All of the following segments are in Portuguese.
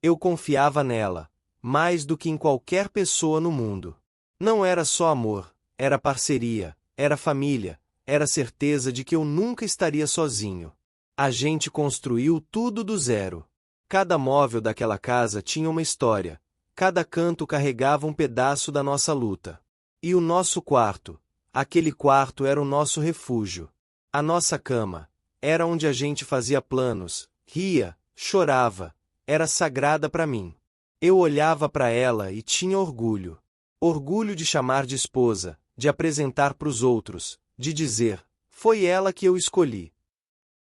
Eu confiava nela, mais do que em qualquer pessoa no mundo. Não era só amor, era parceria, era família, era certeza de que eu nunca estaria sozinho. A gente construiu tudo do zero. Cada móvel daquela casa tinha uma história, cada canto carregava um pedaço da nossa luta. E o nosso quarto, aquele quarto era o nosso refúgio. A nossa cama, era onde a gente fazia planos, ria, chorava, era sagrada para mim. Eu olhava para ela e tinha orgulho. Orgulho de chamar de esposa, de apresentar para os outros, de dizer, foi ela que eu escolhi.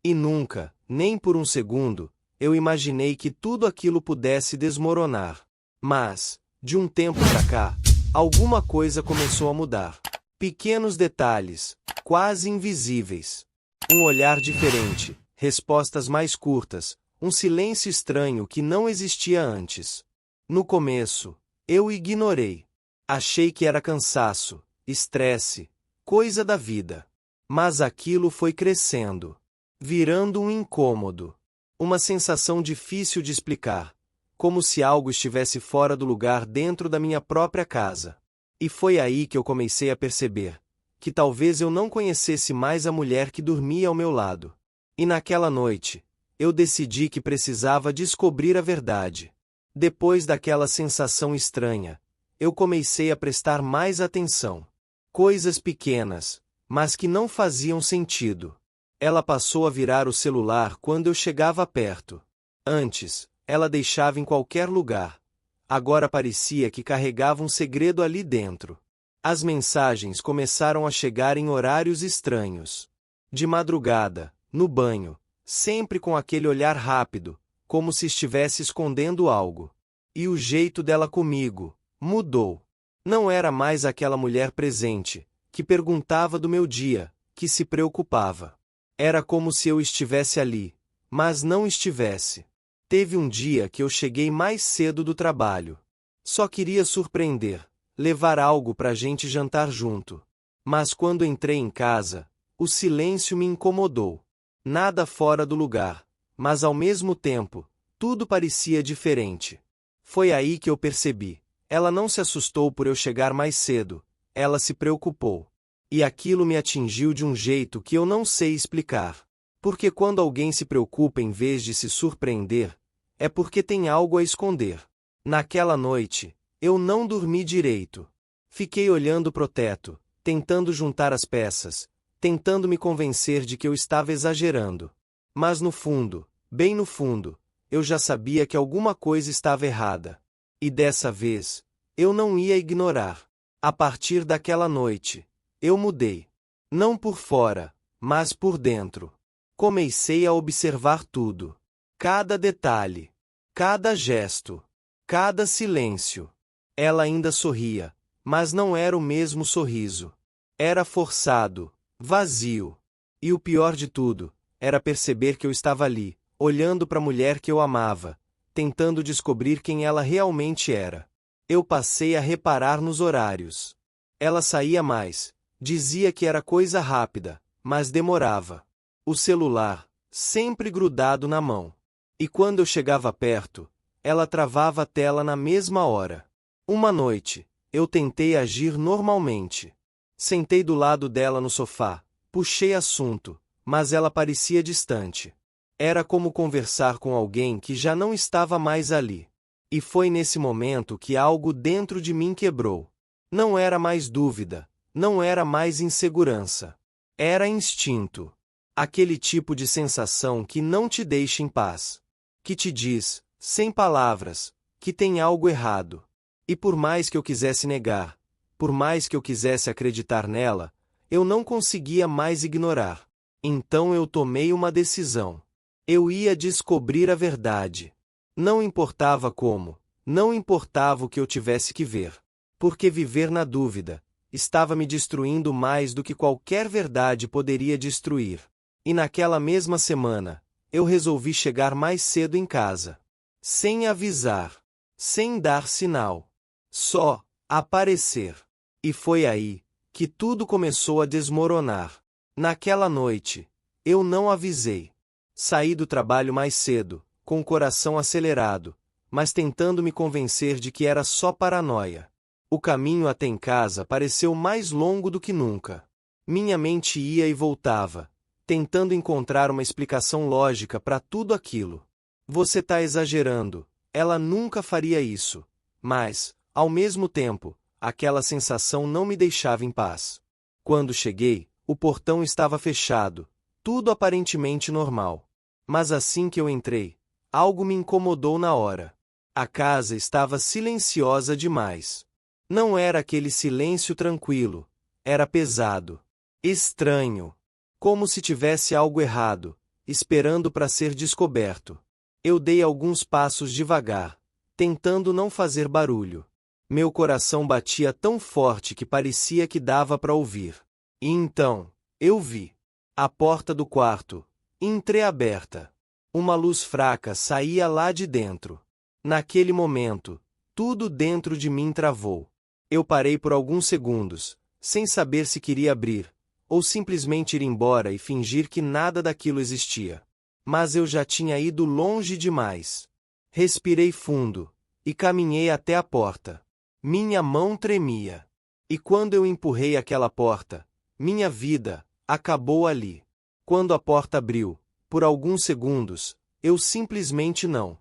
E nunca, nem por um segundo, eu imaginei que tudo aquilo pudesse desmoronar. Mas, de um tempo pra cá, alguma coisa começou a mudar. Pequenos detalhes, quase invisíveis. Um olhar diferente, respostas mais curtas, um silêncio estranho que não existia antes. No começo, eu ignorei. Achei que era cansaço, estresse, coisa da vida. Mas aquilo foi crescendo, virando um incômodo. Uma sensação difícil de explicar, como se algo estivesse fora do lugar dentro da minha própria casa. E foi aí que eu comecei a perceber que talvez eu não conhecesse mais a mulher que dormia ao meu lado. E naquela noite, eu decidi que precisava descobrir a verdade. Depois daquela sensação estranha, eu comecei a prestar mais atenção. Coisas pequenas, mas que não faziam sentido. Ela passou a virar o celular quando eu chegava perto. Antes, ela deixava em qualquer lugar. Agora parecia que carregava um segredo ali dentro. As mensagens começaram a chegar em horários estranhos. De madrugada, no banho, sempre com aquele olhar rápido, como se estivesse escondendo algo. E o jeito dela comigo mudou. Não era mais aquela mulher presente, que perguntava do meu dia, que se preocupava. Era como se eu estivesse ali, mas não estivesse. Teve um dia que eu cheguei mais cedo do trabalho. Só queria surpreender, levar algo pra gente jantar junto. Mas quando entrei em casa, o silêncio me incomodou. Nada fora do lugar, mas ao mesmo tempo, tudo parecia diferente. Foi aí que eu percebi. Ela não se assustou por eu chegar mais cedo, ela se preocupou. E aquilo me atingiu de um jeito que eu não sei explicar. Porque quando alguém se preocupa em vez de se surpreender, é porque tem algo a esconder. Naquela noite, eu não dormi direito. Fiquei olhando pro teto, tentando juntar as peças, tentando me convencer de que eu estava exagerando. Mas no fundo, bem no fundo, eu já sabia que alguma coisa estava errada. E dessa vez, eu não ia ignorar. A partir daquela noite, eu mudei. Não por fora, mas por dentro. Comecei a observar tudo. Cada detalhe. Cada gesto. Cada silêncio. Ela ainda sorria, mas não era o mesmo sorriso. Era forçado, vazio. E o pior de tudo, era perceber que eu estava ali, olhando para a mulher que eu amava, tentando descobrir quem ela realmente era. Eu passei a reparar nos horários. Ela saía mais, dizia que era coisa rápida, mas demorava. O celular, sempre grudado na mão. E quando eu chegava perto, ela travava a tela na mesma hora. Uma noite, eu tentei agir normalmente. Sentei do lado dela no sofá, puxei assunto, mas ela parecia distante. Era como conversar com alguém que já não estava mais ali. E foi nesse momento que algo dentro de mim quebrou. Não era mais dúvida, não era mais insegurança. Era instinto. Aquele tipo de sensação que não te deixa em paz. Que te diz, sem palavras, que tem algo errado. E por mais que eu quisesse negar, por mais que eu quisesse acreditar nela, eu não conseguia mais ignorar. Então eu tomei uma decisão. Eu ia descobrir a verdade. Não importava como, não importava o que eu tivesse que ver. Porque viver na dúvida estava me destruindo mais do que qualquer verdade poderia destruir. E naquela mesma semana, eu resolvi chegar mais cedo em casa. Sem avisar. Sem dar sinal. Só aparecer. E foi aí que tudo começou a desmoronar. Naquela noite, eu não avisei. Saí do trabalho mais cedo, com o coração acelerado, mas tentando me convencer de que era só paranoia. O caminho até em casa pareceu mais longo do que nunca. Minha mente ia e voltava, tentando encontrar uma explicação lógica para tudo aquilo. Você tá exagerando, ela nunca faria isso. Mas, ao mesmo tempo, aquela sensação não me deixava em paz. Quando cheguei, o portão estava fechado, tudo aparentemente normal. Mas assim que eu entrei, algo me incomodou na hora. A casa estava silenciosa demais. Não era aquele silêncio tranquilo, era pesado, estranho, como se tivesse algo errado, esperando para ser descoberto. Eu dei alguns passos devagar, tentando não fazer barulho. Meu coração batia tão forte que parecia que dava para ouvir. E então, eu vi a porta do quarto, entreaberta. Uma luz fraca saía lá de dentro. Naquele momento, tudo dentro de mim travou. Eu parei por alguns segundos, sem saber se queria abrir, ou simplesmente ir embora e fingir que nada daquilo existia. Mas eu já tinha ido longe demais. Respirei fundo, e caminhei até a porta. Minha mão tremia. E quando eu empurrei aquela porta, minha vida acabou ali. Quando a porta abriu, por alguns segundos, eu simplesmente não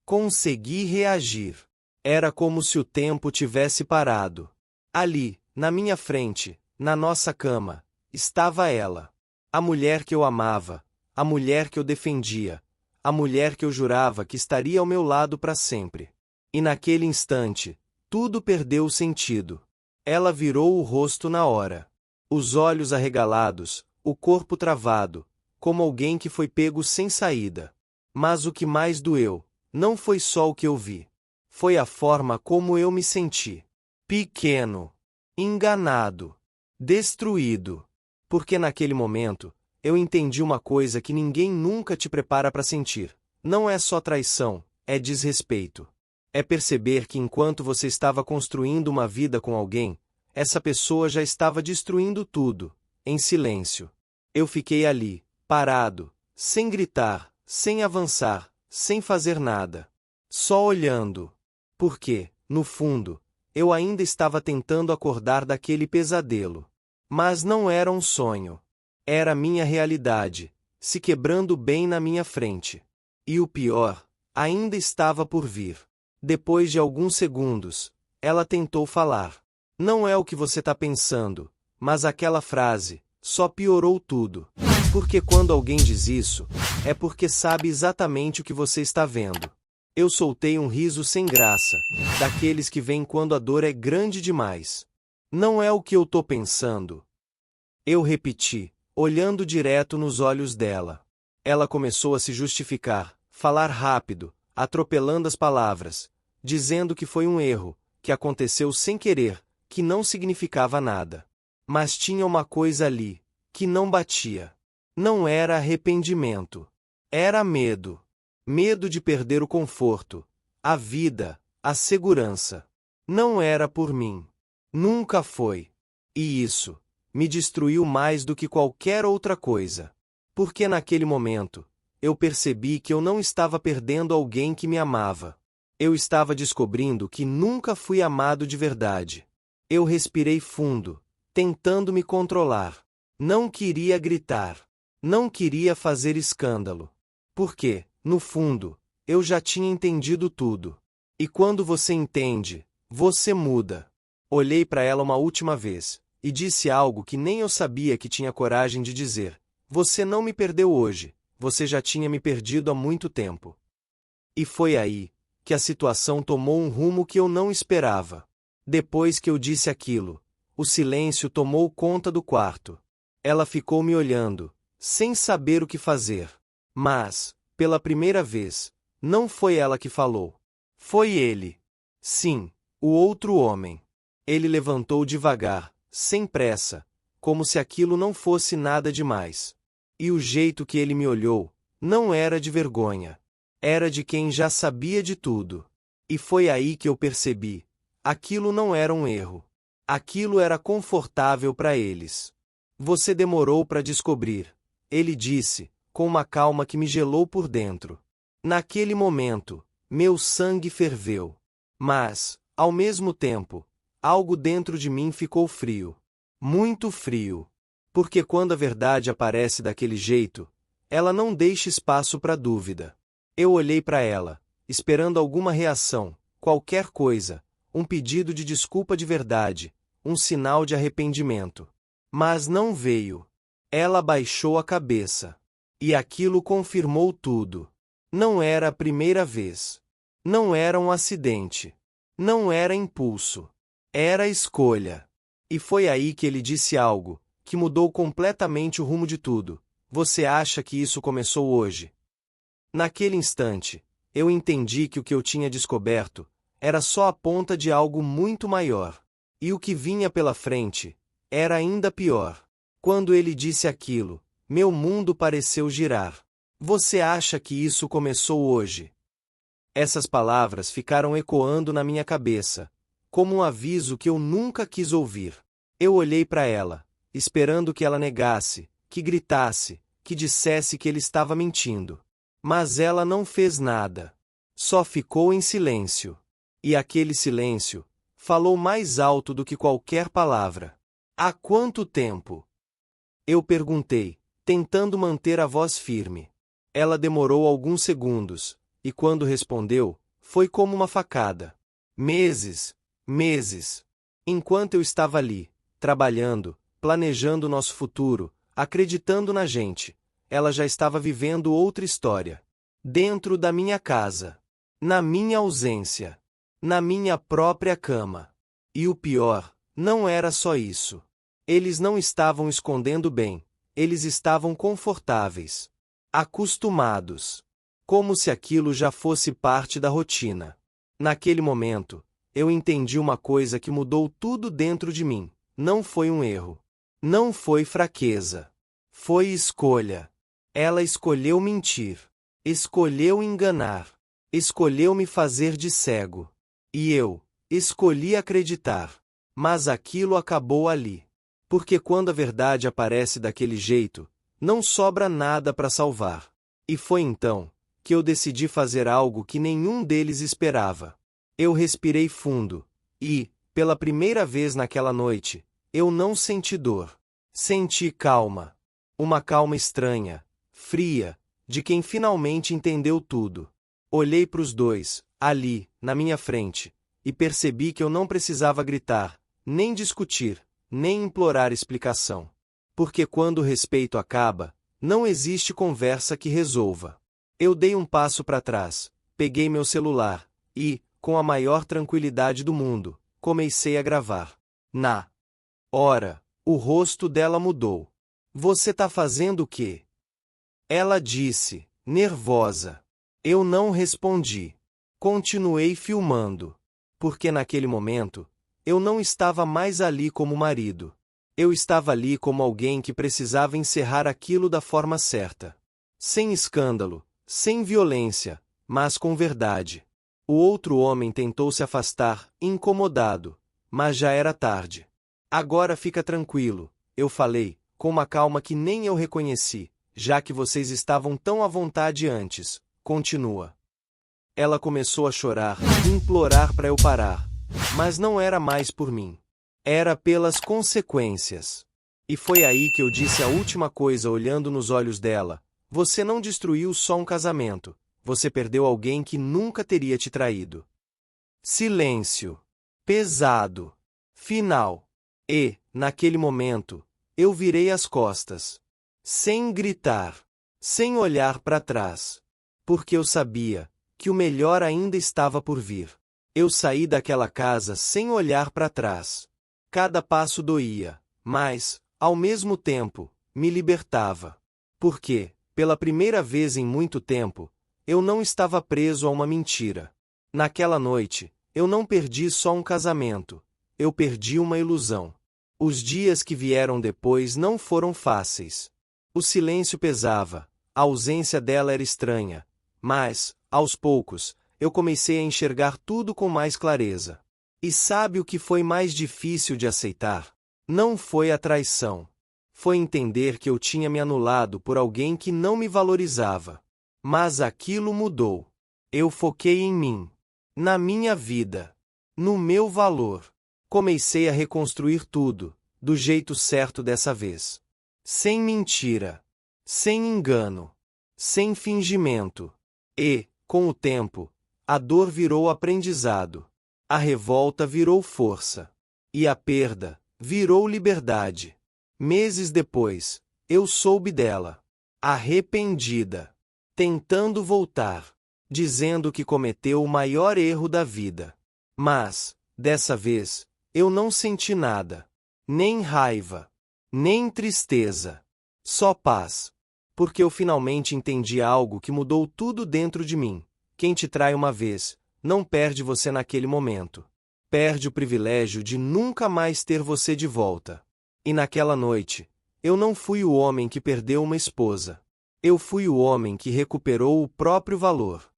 consegui reagir. Era como se o tempo tivesse parado. Ali, na minha frente, na nossa cama, estava ela. A mulher que eu amava, a mulher que eu defendia, a mulher que eu jurava que estaria ao meu lado para sempre. E naquele instante, tudo perdeu o sentido. Ela virou o rosto na hora. Os olhos arregalados, o corpo travado, como alguém que foi pego sem saída. Mas o que mais doeu, não foi só o que eu vi. Foi a forma como eu me senti. Pequeno. Enganado. Destruído. Porque naquele momento, eu entendi uma coisa que ninguém nunca te prepara para sentir. Não é só traição, é desrespeito. É perceber que enquanto você estava construindo uma vida com alguém, essa pessoa já estava destruindo tudo, em silêncio. Eu fiquei ali, parado, sem gritar, sem avançar, sem fazer nada. Só olhando. Porque, no fundo, eu ainda estava tentando acordar daquele pesadelo. Mas não era um sonho. Era a minha realidade, se quebrando bem na minha frente. E o pior, ainda estava por vir. Depois de alguns segundos, ela tentou falar. Não é o que você está pensando, mas aquela frase só piorou tudo. Porque quando alguém diz isso, é porque sabe exatamente o que você está vendo. Eu soltei um riso sem graça, daqueles que vêm quando a dor é grande demais. Não é o que eu tô pensando. Eu repeti, olhando direto nos olhos dela. Ela começou a se justificar, falar rápido, atropelando as palavras, dizendo que foi um erro, que aconteceu sem querer, que não significava nada. Mas tinha uma coisa ali, que não batia. Não era arrependimento. Era medo. Medo de perder o conforto, a vida, a segurança. Não era por mim. Nunca foi. E isso me destruiu mais do que qualquer outra coisa. Porque naquele momento, eu percebi que eu não estava perdendo alguém que me amava. Eu estava descobrindo que nunca fui amado de verdade. Eu respirei fundo, tentando me controlar. Não queria gritar. Não queria fazer escândalo. Porque, no fundo, eu já tinha entendido tudo. E quando você entende, você muda. Olhei para ela uma última vez, e disse algo que nem eu sabia que tinha coragem de dizer. Você não me perdeu hoje, você já tinha me perdido há muito tempo. E foi aí que a situação tomou um rumo que eu não esperava. Depois que eu disse aquilo, o silêncio tomou conta do quarto. Ela ficou me olhando, sem saber o que fazer. Mas, pela primeira vez, não foi ela que falou. Foi ele. Sim, o outro homem. Ele levantou devagar, sem pressa, como se aquilo não fosse nada demais. E o jeito que ele me olhou, não era de vergonha. Era de quem já sabia de tudo. E foi aí que eu percebi. Aquilo não era um erro. Aquilo era confortável para eles. Você demorou para descobrir, ele disse, com uma calma que me gelou por dentro. Naquele momento, Meu sangue ferveu. Mas, ao mesmo tempo, algo dentro de mim ficou frio. Muito frio. Porque quando a verdade aparece daquele jeito, ela não deixa espaço para dúvida. Eu olhei para ela, esperando alguma reação, qualquer coisa, um pedido de desculpa de verdade, um sinal de arrependimento. Mas não veio. Ela baixou a cabeça. E aquilo confirmou tudo. Não era a primeira vez. Não era um acidente. Não era impulso. Era escolha. E foi aí que ele disse algo, que mudou completamente o rumo de tudo. Você acha que isso começou hoje? Naquele instante, eu entendi que o que eu tinha descoberto era só a ponta de algo muito maior. E o que vinha pela frente era ainda pior. Quando ele disse aquilo, meu mundo pareceu girar. Você acha que isso começou hoje? Essas palavras ficaram ecoando na minha cabeça, como um aviso que eu nunca quis ouvir. Eu olhei para ela, esperando que ela negasse, que gritasse, que dissesse que ele estava mentindo. Mas ela não fez nada. Só ficou em silêncio. E aquele silêncio falou mais alto do que qualquer palavra. Há quanto tempo? Eu perguntei, tentando manter a voz firme. Ela demorou alguns segundos, e quando respondeu, foi como uma facada. Meses, meses. Enquanto eu estava ali, trabalhando, planejando nosso futuro, acreditando na gente, ela já estava vivendo outra história. Dentro da minha casa. Na minha ausência. Na minha própria cama. E o pior, não era só isso. Eles não estavam escondendo bem, eles estavam confortáveis. Acostumados. Como se aquilo já fosse parte da rotina. Naquele momento, eu entendi uma coisa que mudou tudo dentro de mim. Não foi um erro. Não foi fraqueza. Foi escolha. Ela escolheu mentir. Escolheu enganar. Escolheu me fazer de cego. E eu escolhi acreditar. Mas aquilo acabou ali. Porque quando a verdade aparece daquele jeito, não sobra nada para salvar. E foi então que eu decidi fazer algo que nenhum deles esperava. Eu respirei fundo, e, pela primeira vez naquela noite, eu não senti dor. Senti calma. Uma calma estranha, fria, de quem finalmente entendeu tudo. Olhei para os dois, ali, na minha frente, e percebi que eu não precisava gritar, nem discutir, nem implorar explicação. Porque quando o respeito acaba, não existe conversa que resolva. Eu dei um passo para trás, peguei meu celular, e, com a maior tranquilidade do mundo, comecei a gravar. Na hora, o rosto dela mudou. Você tá fazendo o quê? Ela disse, nervosa. Eu não respondi. Continuei filmando. Porque naquele momento, eu não estava mais ali como marido. Eu estava ali como alguém que precisava encerrar aquilo da forma certa. Sem escândalo, sem violência, mas com verdade. O outro homem tentou se afastar, incomodado, mas já era tarde. Agora fica tranquilo, eu falei, com uma calma que nem eu reconheci, já que vocês estavam tão à vontade antes. Continua. Ela começou a chorar, implorar para eu parar. Mas não era mais por mim. Era pelas consequências. E foi aí que eu disse a última coisa olhando nos olhos dela. Você não destruiu só um casamento. Você perdeu alguém que nunca teria te traído. Silêncio. Pesado. Final. E, naquele momento, eu virei as costas. Sem gritar. Sem olhar para trás. Porque eu sabia que o melhor ainda estava por vir. Eu saí daquela casa sem olhar para trás. Cada passo doía, mas, ao mesmo tempo, me libertava. Porque, pela primeira vez em muito tempo, eu não estava preso a uma mentira. Naquela noite, eu não perdi só um casamento, eu perdi uma ilusão. Os dias que vieram depois não foram fáceis. O silêncio pesava, a ausência dela era estranha, mas, aos poucos, eu comecei a enxergar tudo com mais clareza. E sabe o que foi mais difícil de aceitar? Não foi a traição. Foi entender que eu tinha me anulado por alguém que não me valorizava. Mas aquilo mudou. Eu foquei em mim, na minha vida, no meu valor. Comecei a reconstruir tudo, do jeito certo dessa vez. Sem mentira, sem engano, sem fingimento. E, com o tempo, a dor virou aprendizado. A revolta virou força. E a perda virou liberdade. Meses depois, eu soube dela. Arrependida. Tentando voltar. Dizendo que cometeu o maior erro da vida. Mas, dessa vez, eu não senti nada. Nem raiva. Nem tristeza. Só paz. Porque eu finalmente entendi algo que mudou tudo dentro de mim. Quem te trai uma vez, não perde você naquele momento. Perde o privilégio de nunca mais ter você de volta. E naquela noite, eu não fui o homem que perdeu uma esposa. Eu fui o homem que recuperou o próprio valor.